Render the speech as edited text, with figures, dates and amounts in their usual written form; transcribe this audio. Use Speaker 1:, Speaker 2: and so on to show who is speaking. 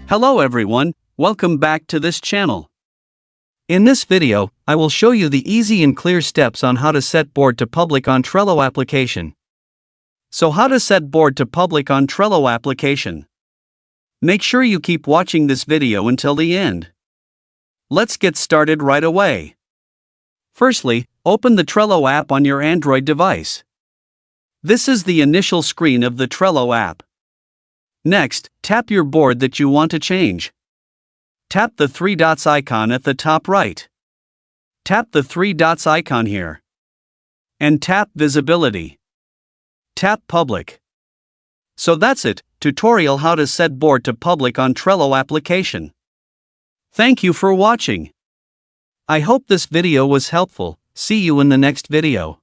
Speaker 1: Hello everyone, welcome back to this channel. In this video, I will show you the easy and clear steps on how to set board to public on Trello application. So how to set board to public on Trello application? Make sure you keep watching this video until the end. Let's get started right away. Firstly, open the Trello app on your Android device. This is the initial screen of the Trello app. Next, tap your board that you want to change. Tap the three dots icon at the top right. Tap the three dots icon here. And tap Visibility. Tap Public. So that's it, tutorial how to set board to public on Trello application. Thank you for watching. I hope this video was helpful. See you in the next video.